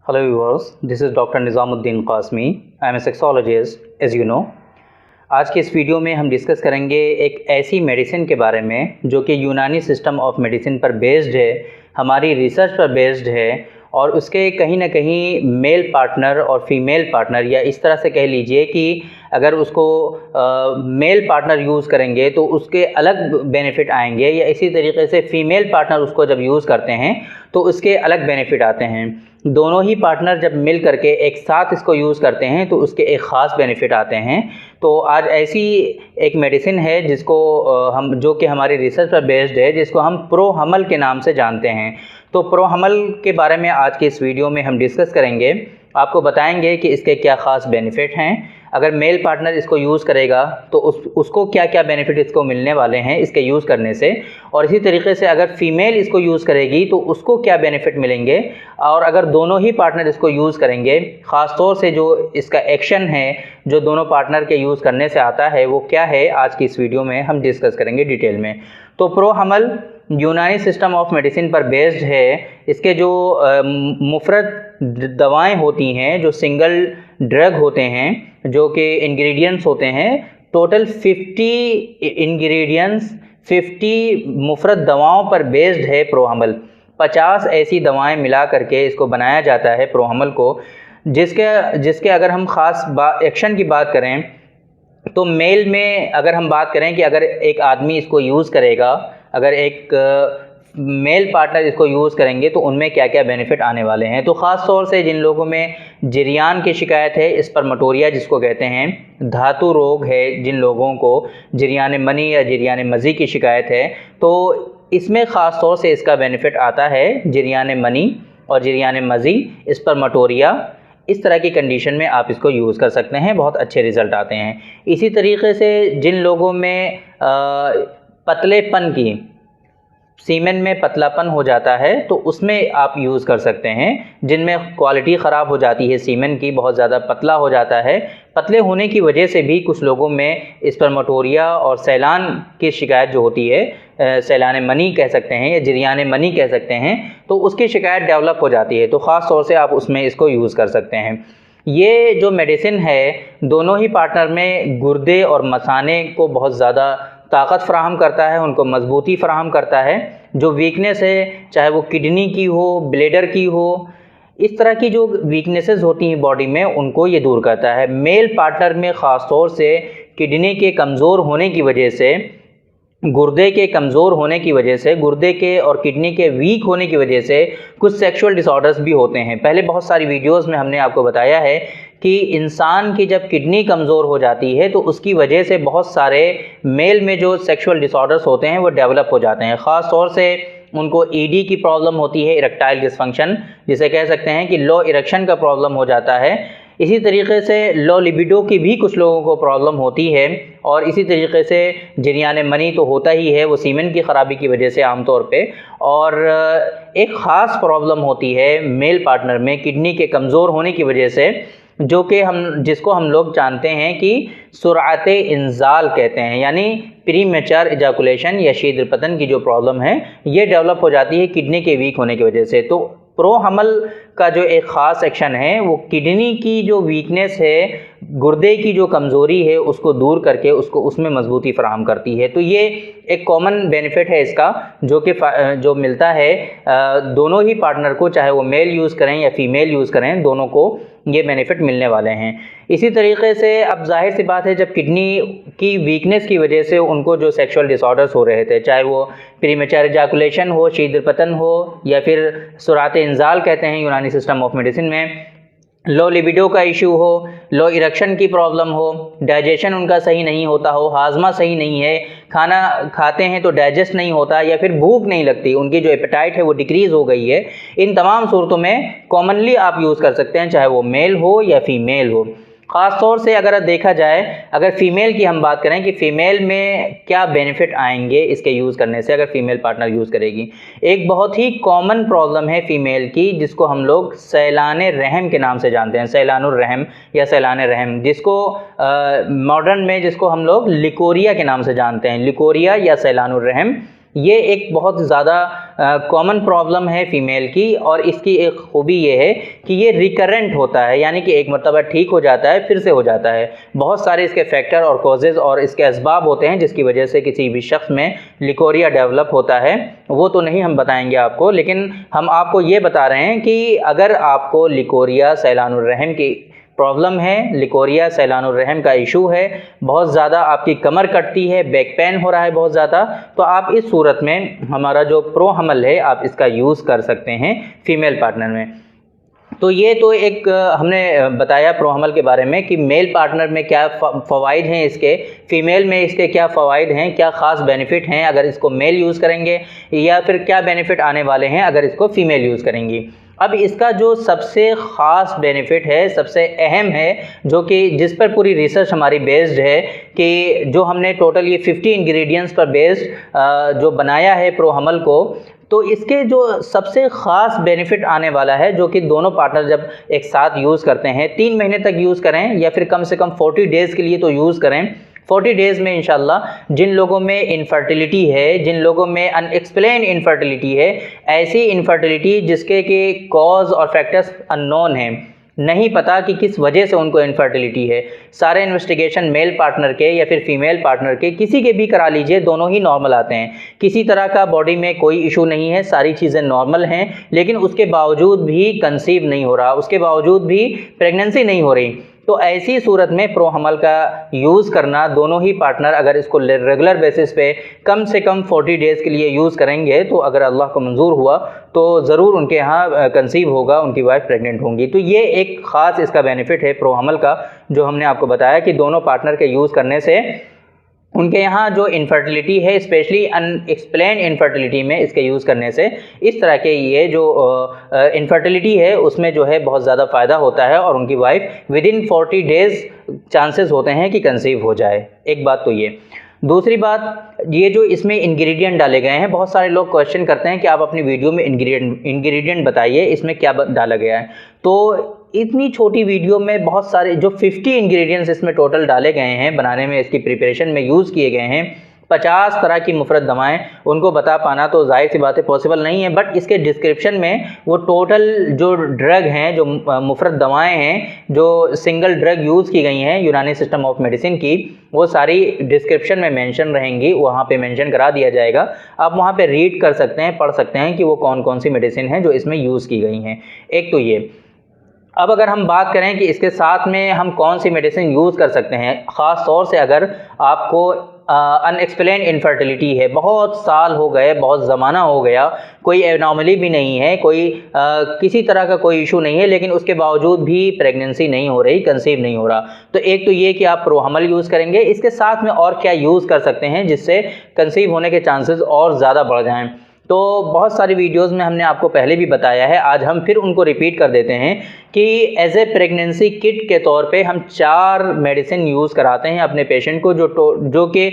Hello viewers, this is Dr. Nizamuddin Qasmi. I am a sexologist, as you know. आज के इस video में हम डिस्कस करेंगे एक ऐसी मेडिसिन के बारे में जो कि यूनानी सिस्टम ऑफ मेडिसिन पर बेस्ड है, हमारी रिसर्च पर बेस्ड है और उसके कहीं ना कहीं मेल पार्टनर और फीमेल पार्टनर, या इस तरह से कह लीजिए कि अगर उसको मेल पार्टनर यूज़ करेंगे तो उसके अलग बेनिफिट आएंगे, या इसी तरीके से फ़ीमेल पार्टनर उसको जब यूज़ करते हैं तो उसके अलग बेनिफिट आते हैं। दोनों ही पार्टनर जब मिल करके एक साथ इसको यूज़ करते हैं तो उसके एक ख़ास बेनिफिट आते हैं। तो आज ऐसी एक मेडिसिन है जिसको हम जो कि हमारी रिसर्च पर बेस्ड है, जिसको हम प्रोहमल के नाम से जानते हैं। तो प्रोहमल के बारे में आज के इस वीडियो में हम डिस्कस करेंगे, आपको बताएंगे कि इसके क्या ख़ास बेनिफिट हैं। अगर मेल पार्टनर इसको यूज़ करेगा तो उसको क्या क्या बेनिफिट इसको मिलने वाले हैं इसके यूज़ करने से, और इसी तरीके से अगर फ़ीमेल इसको यूज़ करेगी तो उसको क्या बेनिफिट मिलेंगे, और अगर दोनों ही पार्टनर इसको यूज़ करेंगे, ख़ास तौर से जो इसका एक्शन है जो दोनों पार्टनर के यूज़ करने से आता है वो क्या है, आज की इस वीडियो में हम डिस्कस करेंगे डिटेल में। तो प्रोहमल यूनानी सिस्टम ऑफ मेडिसिन पर बेस्ड है। इसके जो मुफरद दवाएं होती हैं, जो सिंगल ड्रग होते हैं, जो कि इंग्रेडिएंट्स होते हैं, टोटल 50 इंग्रेडिएंट्स 50 मुफरद दवाओं पर बेस्ड है प्रोहमल। 50 ऐसी दवाएं मिला करके इसको बनाया जाता है प्रोहमल को, जिसके अगर हम ख़ास एक्शन की बात करें तो मेल में अगर हम बात करें कि अगर एक आदमी इसको यूज़ करेगा, अगर एक मेल पार्टनर इसको यूज़ करेंगे तो उनमें क्या क्या बेनिफिट आने वाले हैं। तो ख़ास तौर से जिन लोगों में जरियान की शिकायत है, स्पर्मेटोरिया जिसको कहते हैं, धातु रोग है, जिन लोगों को जरियान मनी या जरियान मज़ी की शिकायत है, तो इसमें ख़ास तौर से इसका बेनिफिट आता है। जरियान मनी और जरियान मज़ी, स्पर्मेटोरिया, इस तरह की कंडीशन में आप इसको यूज़ कर सकते हैं, बहुत अच्छे रिज़ल्ट आते हैं। इसी तरीके से जिन लोगों में पतलेपन की, सीमेन में पतलापन हो जाता है तो उसमें आप यूज़ कर सकते हैं। जिनमें क्वालिटी ख़राब हो जाती है सीमेन की, बहुत ज़्यादा पतला हो जाता है, पतले होने की वजह से भी कुछ लोगों में स्पर्मेटोरिया और सैलान की शिकायत जो होती है, सैलान मनी कह सकते हैं या जरियान मनी कह सकते हैं, तो उसकी शिकायत डेवलप हो जाती है। तो ख़ास तौर से आप उसमें इसको यूज़ कर सकते हैं। ये जो मेडिसिन है दोनों ही पार्टनर में गुर्दे और मसाने को बहुत ज़्यादा ताकत फ़राहम करता है, उनको मजबूती फ़राहम करता है। जो वीकनेस है, चाहे वो किडनी की हो, ब्लैडर की हो, इस तरह की जो वीकनेसेस होती हैं बॉडी में, उनको ये दूर करता है। मेल पार्टनर में ख़ास तौर से किडनी के कमज़ोर होने की वजह से, गुर्दे के कमज़ोर होने की वजह से, गुर्दे के और किडनी के वीक होने की वजह से कुछ सेक्सुअल डिसऑर्डर्स भी होते हैं। पहले बहुत सारी वीडियोस में हमने आपको बताया है कि इंसान की जब किडनी कमज़ोर हो जाती है तो उसकी वजह से बहुत सारे मेल में जो सेक्सुअल डिसऑर्डर्स होते हैं वो डेवलप हो जाते हैं। ख़ास तौर से उनको ईडी की प्रॉब्लम होती है, इरेक्टाइल डिसफंक्शन जिसे कह सकते हैं कि लो इरेक्शन का प्रॉब्लम हो जाता है। इसी तरीके से लो लिबिडो की भी कुछ लोगों को प्रॉब्लम होती है, और इसी तरीके से जरियान मनी तो होता ही है, वो सीमेन की ख़राबी की वजह से आमतौर पे। और एक ख़ास प्रॉब्लम होती है मेल पार्टनर में किडनी के कमज़ोर होने की वजह से, जो कि जिसको हम लोग जानते हैं कि सुरात इंजाल कहते हैं, यानी प्रीमेच्योर इजाकुलेशन या शीघ्र पतन की जो प्रॉब्लम है ये डेवलप हो जाती है किडनी के वीक होने की वजह से। तो प्रोहमल का जो एक ख़ास एक्शन है वो किडनी की जो वीकनेस है, गुर्दे की जो कमज़ोरी है, उसको दूर करके उसको उसमें मजबूती फराहम करती है। तो ये एक कॉमन बेनिफिट है इसका, जो कि जो मिलता है दोनों ही पार्टनर को, चाहे वो मेल यूज़ करें या फीमेल यूज़ करें, दोनों को ये बेनिफिट मिलने वाले हैं। इसी तरीके से अब जाहिर सी बात है, जब किडनी की वीकनेस की वजह से उनको जो सेक्सुअल डिसऑर्डर्स हो रहे थे, चाहे वो प्रीमेच्योर इजाकुलेशन हो, शीघ्र पतन हो, या फिर सुरात इंजाल कहते हैं यूनानी सिस्टम ऑफ मेडिसिन में, लो लिबिडो का इशू हो, लो इरेक्शन की प्रॉब्लम हो, डाइजेशन उनका सही नहीं होता हो, हाजमा सही नहीं है, खाना खाते हैं तो डाइजेस्ट नहीं होता, या फिर भूख नहीं लगती, उनकी जो एपेटाइट है वो डिक्रीज़ हो गई है, इन तमाम सूरतों में कॉमनली आप यूज़ कर सकते हैं, चाहे वो मेल हो या फीमेल हो। ख़ास तौर से अगर देखा जाए, अगर फ़ीमेल की हम बात करें कि फ़ीमेल में क्या बेनिफिट आएंगे इसके यूज़ करने से, अगर फ़ीमेल पार्टनर यूज़ करेगी, एक बहुत ही कॉमन प्रॉब्लम है फ़ीमेल की, जिसको हम लोग सैलान रहम के नाम से जानते हैं, सैलानुर रहम या सैलान रहम, जिसको मॉडर्न में जिसको हम लोग लिकोरिया के नाम से जानते हैं, लिकोरिया या सैलानुर रहम। ये एक बहुत ज़्यादा कॉमन प्रॉब्लम है फ़ीमेल की, और इसकी एक खूबी ये है कि ये रिकरेंट होता है, यानी कि एक मरतबा ठीक हो जाता है फिर से हो जाता है। बहुत सारे इसके फैक्टर और कॉजेज़ और इसके असबाब होते हैं जिसकी वजह से किसी भी शख्स में लिकोरिया डेवलप होता है, वो तो नहीं हम बताएंगे आपको, लेकिन हम आपको ये बता रहे हैं कि अगर आपको लिकोरिया सैलानुर रहम की प्रॉब्लम है, लिकोरिया सैलानुर रहम का इशू है, बहुत ज़्यादा आपकी कमर कटती है, बैक पेन हो रहा है बहुत ज़्यादा, तो आप इस सूरत में हमारा जो प्रो हमल है आप इसका यूज़ कर सकते हैं फीमेल पार्टनर में। तो ये तो एक हमने बताया प्रो हमल के बारे में कि मेल पार्टनर में क्या फ़वाइद हैं इसके, फ़ीमेल में इसके क्या फ़वाइद हैं, क्या ख़ास बेनिफिट हैं अगर इसको मेल यूज़ करेंगे, या फिर क्या बेनिफिट आने वाले हैं अगर इसको फ़ीमेल यूज़ करेंगी। अब इसका जो सबसे ख़ास बेनिफिट है, सबसे अहम है, जो कि जिस पर पूरी रिसर्च हमारी बेस्ड है, कि जो हमने टोटल ये 50 इंग्रेडिएंट्स पर बेस्ड जो बनाया है प्रो हमल को, तो इसके जो सबसे ख़ास बेनिफिट आने वाला है, जो कि दोनों पार्टनर जब एक साथ यूज़ करते हैं, 3 महीने तक यूज़ करें या फिर कम से कम 40 डेज़ के लिए तो यूज़ करें। 40 डेज़ में इंशाल्लाह जिन लोगों में इनफर्टिलिटी है, जिन लोगों में अनएक्सप्लेन इनफर्टिलिटी है, ऐसी इनफर्टिलिटी जिसके के कॉज और फैक्टर्स अननोन हैं, नहीं पता कि किस वजह से उनको इनफर्टिलिटी है, सारे इन्वेस्टिगेशन मेल पार्टनर के या फिर फीमेल पार्टनर के किसी के भी करा लीजिए, दोनों ही नॉर्मल आते हैं, किसी तरह का बॉडी में कोई इशू नहीं है, सारी चीज़ें नॉर्मल हैं, लेकिन उसके बावजूद भी कंसीव नहीं हो रहा, उसके बावजूद भी प्रेगनेंसी नहीं हो रही। तो ऐसी सूरत में प्रो हमल का यूज़ करना, दोनों ही पार्टनर अगर इसको रेगुलर बेसिस पे कम से कम 40 डेज़ के लिए यूज़ करेंगे, तो अगर अल्लाह को मंजूर हुआ तो ज़रूर उनके यहाँ कंसीव होगा, उनकी वाइफ प्रेग्नेंट होंगी। तो ये एक ख़ास इसका बेनिफिट है प्रो हमल का, जो हमने आपको बताया कि दोनों पार्टनर के यूज़ करने से उनके यहाँ जो इनफर्टिलिटी है, स्पेशली अनएक्सप्लेन इनफर्टिलिटी में इसके यूज़ करने से इस तरह के ये जो इनफर्टिलिटी है उसमें जो है बहुत ज़्यादा फ़ायदा होता है, और उनकी वाइफ विदिन 40 डेज़ चांसेस होते हैं कि कंसीव हो जाए। एक बात तो ये। दूसरी बात, ये जो इसमें इंग्रेडिएंट डाले गए हैं, बहुत सारे लोग क्वेश्चन करते हैं कि आप अपनी वीडियो में इंग्रेडिएंट बताइए, इसमें क्या डाला गया है। तो इतनी छोटी वीडियो में बहुत सारे जो 50 इंग्रेडिएंट्स इसमें टोटल डाले गए हैं, बनाने में, इसकी प्रिपरेशन में यूज़ किए गए हैं, 50 तरह की मुफरत दवाएं, उनको बता पाना तो जाहिर सी बात है पॉसिबल नहीं है, बट इसके डिस्क्रिप्शन में वो टोटल जो ड्रग हैं, जो मुफरत दवाएं हैं, जो सिंगल ड्रग यूज़ की गई हैं यूनानी सिस्टम ऑफ मेडिसिन की, वो सारी डिस्क्रिप्शन में मेंशन रहेंगी, वहाँ पे मेंशन करा दिया जाएगा। आप वहाँ पे रीड कर सकते हैं, पढ़ सकते हैं कि वो कौन कौन सी मेडिसिन हैं जो इसमें यूज़ की गई हैं। एक तो ये। अब अगर हम बात करें कि इसके साथ में हम कौन सी मेडिसिन यूज़ कर सकते हैं, ख़ास तौर से अगर आपको अनएक्सप्लेन इनफर्टिलिटी है, बहुत साल हो गए, बहुत ज़माना हो गया, कोई एनॉमली भी नहीं है, कोई किसी तरह का कोई इशू नहीं है, लेकिन उसके बावजूद भी प्रेगनेंसी नहीं हो रही, कंसीव नहीं हो रहा, तो एक तो ये कि आप प्रो हमल यूज़ करेंगे। इसके साथ में और क्या यूज़ कर सकते हैं जिससे कंसीव होने के चांसेस और ज़्यादा बढ़ जाएँ, तो बहुत सारी वीडियोस में हमने आपको पहले भी बताया है, आज हम फिर उनको रिपीट कर देते हैं कि एज ए प्रेगनेंसी किट के तौर पे हम 4 मेडिसिन यूज़ कराते हैं अपने पेशेंट को, जो कि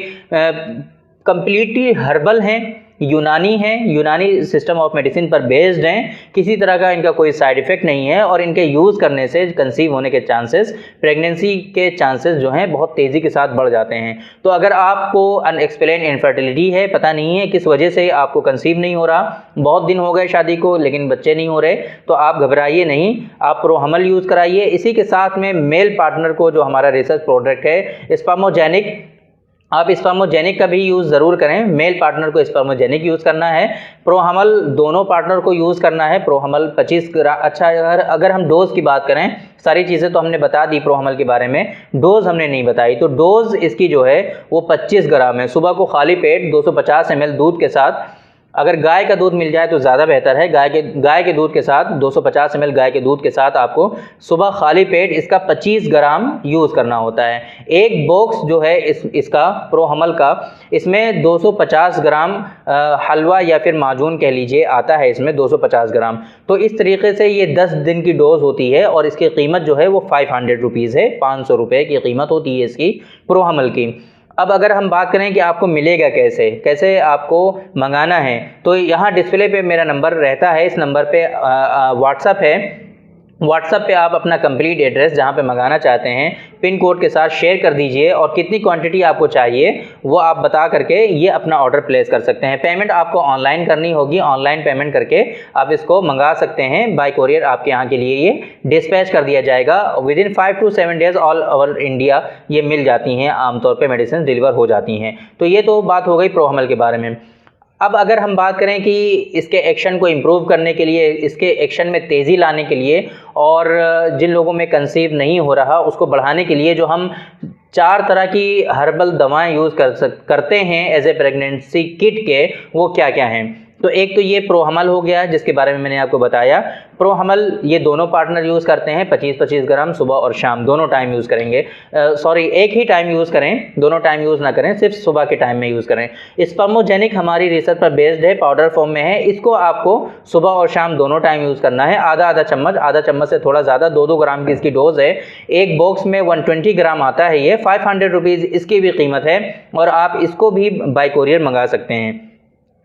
कंप्लीटली हर्बल हैं, यूनानी हैं, यूनानी सिस्टम ऑफ मेडिसिन पर बेस्ड हैं, किसी तरह का इनका कोई साइड इफ़ेक्ट नहीं है, और इनके यूज़ करने से कंसीव होने के चांसेस, प्रेगनेंसी के चांसेस जो हैं बहुत तेज़ी के साथ बढ़ जाते हैं। तो अगर आपको अनएक्सप्लेन इनफर्टिलिटी है, पता नहीं है किस वजह से आपको कंसीव नहीं हो रहा, बहुत दिन हो गए शादी को लेकिन बच्चे नहीं हो रहे, तो आप घबराइए नहीं, आप प्रो हमल यूज़ कराइए। इसी के साथ में मेल पार्टनर को, जो हमारा रिसर्च प्रोडक्ट है स्पर्मोजेनिक, आप स्पर्मोजेनिक का भी यूज़ ज़रूर करें, मेल पार्टनर को स्पर्मोजेनिक यूज़ करना है, प्रो हमल दोनों पार्टनर को यूज़ करना है। प्रो हमल 25 ग्राम, अच्छा अगर हम डोज़ की बात करें, सारी चीज़ें तो हमने बता दी प्रो हमल के बारे में, डोज़ हमने नहीं बताई, तो डोज़ इसकी जो है वो 25 ग्राम है। सुबह को खाली पेट 250 ml दूध के साथ, अगर गाय का दूध मिल जाए तो ज़्यादा बेहतर है, गाय के दूध के साथ 250 ml गाय के दूध के साथ आपको सुबह खाली पेट इसका 25 ग्राम यूज़ करना होता है। एक बॉक्स जो है इसका प्रो हमल का, इसमें 250 ग्राम हलवा या फिर माजून कह लीजिए आता है, इसमें 250 ग्राम। तो इस तरीके से ये 10 दिन की डोज होती है, और इसकी कीमत जो है वो 500 रुपीज़ है, 500 रुपये की कीमत होती है इसकी प्रो हमल की। अब अगर हम बात करें कि आपको मिलेगा कैसे आपको मंगाना है, तो यहाँ डिस्प्ले पे मेरा नंबर रहता है, इस नंबर पे व्हाट्सअप है, व्हाट्सएप पे आप अपना कंप्लीट एड्रेस जहाँ पे मंगाना चाहते हैं पिन कोड के साथ शेयर कर दीजिए और कितनी क्वांटिटी आपको चाहिए वो आप बता करके ये अपना ऑर्डर प्लेस कर सकते हैं। पेमेंट आपको ऑनलाइन करनी होगी, ऑनलाइन पेमेंट करके आप इसको मंगा सकते हैं। बाय कोरियर आपके यहाँ के लिए ये डिस्पैच कर दिया जाएगा। Within 5 to 7 days all over India ये मिल जाती हैं, आमतौर पर मेडिसिन डिलीवर हो जाती हैं। तो ये तो बात हो गई प्रोहमल के बारे में। अब अगर हम बात करें कि इसके एक्शन को इम्प्रूव करने के लिए, इसके एक्शन में तेज़ी लाने के लिए और जिन लोगों में कंसीव नहीं हो रहा उसको बढ़ाने के लिए जो हम 4 तरह की हर्बल दवाएं यूज़ करते हैं एज ए प्रेगनेंसी किट के, वो क्या क्या हैं। तो एक तो ये प्रोहमल हो गया जिसके बारे में मैंने आपको बताया। प्रोहमल ये दोनों पार्टनर यूज़ करते हैं 25-25 ग्राम सुबह और शाम दोनों टाइम यूज़ करेंगे। सॉरी, एक ही टाइम यूज़ करें, दोनों टाइम यूज़ ना करें, सिर्फ सुबह के टाइम में यूज़ करें। स्पर्मोजेनिक हमारी रिसर्च पर बेस्ड है, पाउडर फॉर्म में है। इसको आपको सुबह और शाम दोनों टाइम यूज़ करना है। आधा चम्मच से थोड़ा ज़्यादा 2-2 ग्राम की इसकी डोज है। एक बॉक्स में 120 ग्राम आता है। ये 500 रुपीज़ इसकी भी कीमत है और आप इसको भी बाय कोरियर मंगा सकते हैं।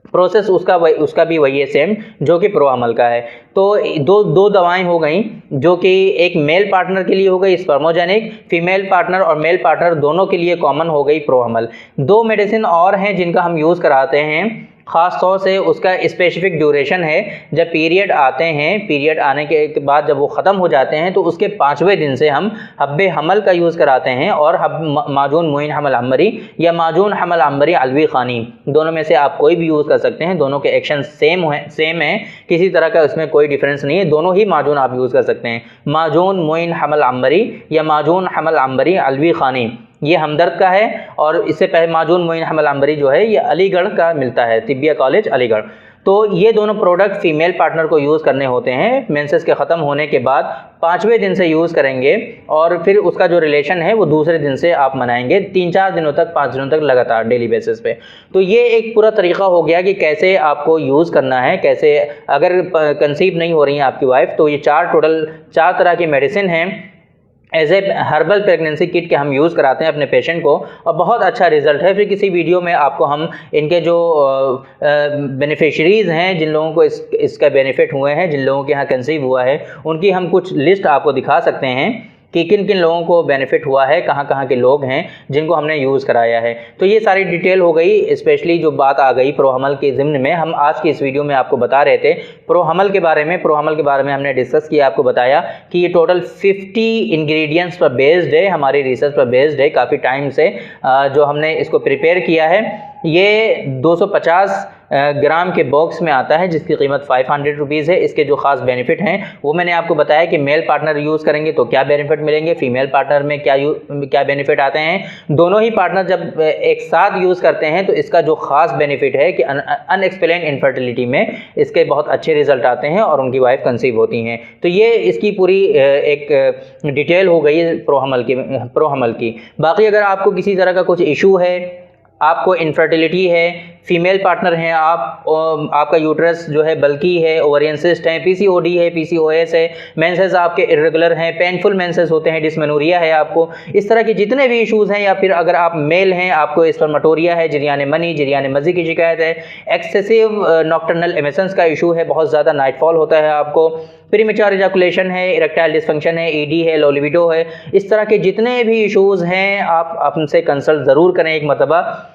प्रोसेस उसका भी वही है सेम जो कि प्रोहमल का है। तो दो दवाएं हो गई जो कि एक मेल पार्टनर के लिए हो गई स्पर्मोजेनिक, फीमेल पार्टनर और मेल पार्टनर दोनों के लिए कॉमन हो गई प्रोहमल। 2 मेडिसिन और हैं जिनका हम यूज़ कराते हैं, ख़ास तौर से उसका स्पेसिफिक ड्यूरेशन है। जब पीरियड आते हैं, पीरियड आने के बाद जब वो ख़त्म हो जाते हैं तो उसके 5वें दिन से हम हब्बे हमल का यूज़ कराते हैं और माजून मुइन हमल अंबरी या माजून हमल अंबरी अलवी खानी, दोनों में से आप कोई भी यूज़ कर सकते हैं। दोनों के एक्शन सेम है, किसी तरह का उसमें कोई डिफरेंस नहीं है। दोनों ही माजून आप यूज़ कर सकते हैं। माजून मुइन हमल अंबरी या माजून हमल अंबरी अलवी खानी ये हमदर्द का है और इससे पहले माजून मुइन हमल अंबरी जो है ये अलीगढ़ का मिलता है, तिब्बिया कॉलेज अलीगढ़। तो ये दोनों प्रोडक्ट फीमेल पार्टनर को यूज़ करने होते हैं। मेंसेस के ख़त्म होने के बाद 5वें दिन से यूज़ करेंगे और फिर उसका जो रिलेशन है वो दूसरे दिन से आप मनाएंगे, 3-4 दिनों तक, 5 दिनों तक लगातार डेली बेसिस पे। तो ये एक पूरा तरीका हो गया कि कैसे आपको यूज़ करना है, कैसे अगर कंसीव नहीं हो रही है आपकी वाइफ तो ये टोटल 4 तरह की मेडिसिन हैं as a herbal pregnancy kit के हम यूज़ कराते हैं अपने पेशेंट को और बहुत अच्छा रिजल्ट है। फिर किसी वीडियो में आपको हम इनके जो बेनिफिशरीज़ हैं, जिन लोगों को इसका बेनिफिट हुए हैं, जिन लोगों के यहाँ कंसीव हुआ है, उनकी हम कुछ लिस्ट आपको दिखा सकते हैं कि किन किन लोगों को बेनिफिट हुआ है, कहाँ के लोग हैं जिनको हमने यूज़ कराया है। तो ये सारी डिटेल हो गई। स्पेशली जो बात आ गई प्रोहमल के ज़िम्न में, हम आज की इस वीडियो में आपको बता रहे थे प्रोहमल के बारे में हमने डिस्कस किया, आपको बताया कि ये टोटल 50 इंग्रेडिएंट्स पर बेस्ड है, हमारी रिसर्च पर बेस्ड है। काफ़ी टाइम से जो हमने इसको प्रिपेयर किया है। ये 250 ग्राम के बॉक्स में आता है जिसकी कीमत 500 रुपीज़ है। इसके जो ख़ास बेनिफिट हैं वो मैंने आपको बताया कि मेल पार्टनर यूज़ करेंगे तो क्या बेनिफिट मिलेंगे, फीमेल पार्टनर में क्या बेनिफिट आते हैं। दोनों ही पार्टनर जब एक साथ यूज़ करते हैं तो इसका जो ख़ास बेनिफिट है कि अनएक्सप्लेन इनफर्टिलिटी में इसके बहुत अच्छे रिजल्ट आते हैं और उनकी वाइफ कंसीव होती हैं। तो ये इसकी पूरी एक डिटेल हो गई प्रोहमल की। बाकी अगर आपको किसी तरह का कुछ इशू है, आपको इनफर्टिलिटी है, फीमेल पार्टनर हैं आप, आपका यूट्रस जो है बल्की है, ओवरियन सिस्ट है, पीसीओडी है, पीसीओएस है, मेंसेस आपके इरेगुलर हैं, पेनफुल मेंसेस होते हैं, डिस्मेनोरिया है आपको, इस तरह के जितने भी इश्यूज़ हैं, या फिर अगर आप मेल हैं आपको स्पर्मेटोरिया है, जरियाने मनी, जरियाने मजी की शिकायत है, एक्सेसिव नॉक्टर्नल एमिशंस का इशू है, बहुत ज़्यादा नाइटफॉल होता है आपको, प्रीमेच्योर इजैकुलेशन है, इरेक्टाइल डिसफंक्शन है, ईडी है, लो लिबिडो है, इस तरह के जितने भी इश्यूज़ हैं आप हमसे कंसल्ट ज़रूर करें एक मरतबा।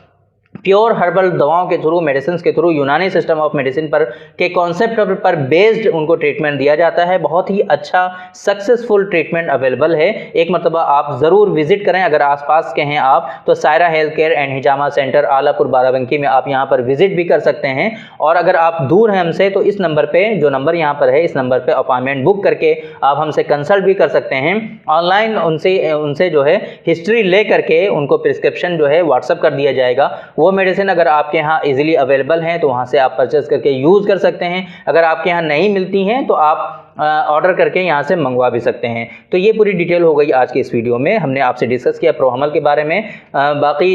प्योर हर्बल दवाओं के थ्रू, मेडिसिन के थ्रू, यूनानी सिस्टम ऑफ मेडिसिन पर के कॉन्सेप्ट पर बेस्ड उनको ट्रीटमेंट दिया जाता है। बहुत ही अच्छा सक्सेसफुल ट्रीटमेंट अवेलेबल है। एक मरतबा आप ज़रूर विजिट करें। अगर आसपास के हैं आप तो Saira health care and hijama centre Alapur Barabanki में आप यहाँ पर विजिट भी कर सकते हैं। और अगर आप दूर हैं हमसे तो इस नंबर पर, जो नंबर यहाँ पर है, इस नंबर पर अपॉइंटमेंट बुक करके आप हमसे कंसल्ट भी कर सकते हैं। ऑनलाइन उनसे जो है हिस्ट्री ले करके उनको प्रिस्क्रिप्शन जो है व्हाट्सअप कर दिया जाएगा। वो मेडिसिन अगर आपके यहाँ इजीली अवेलेबल हैं तो वहाँ से आप परचेस करके यूज़ कर सकते हैं। अगर आपके यहाँ नहीं मिलती हैं तो आप ऑर्डर करके यहाँ से मंगवा भी सकते हैं। तो ये पूरी डिटेल हो गई आज की इस वीडियो में। हमने आपसे डिस्कस किया प्रोहमल के बारे में। बाकी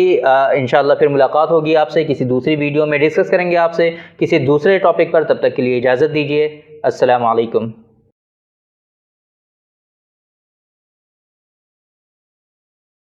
इंशाल्लाह फिर मुलाकात होगी आपसे किसी दूसरी वीडियो में, डिस्कस करेंगे आपसे किसी दूसरे टॉपिक पर। तब तक के लिए इजाज़त दीजिए। अस्सलाम वालेकुम।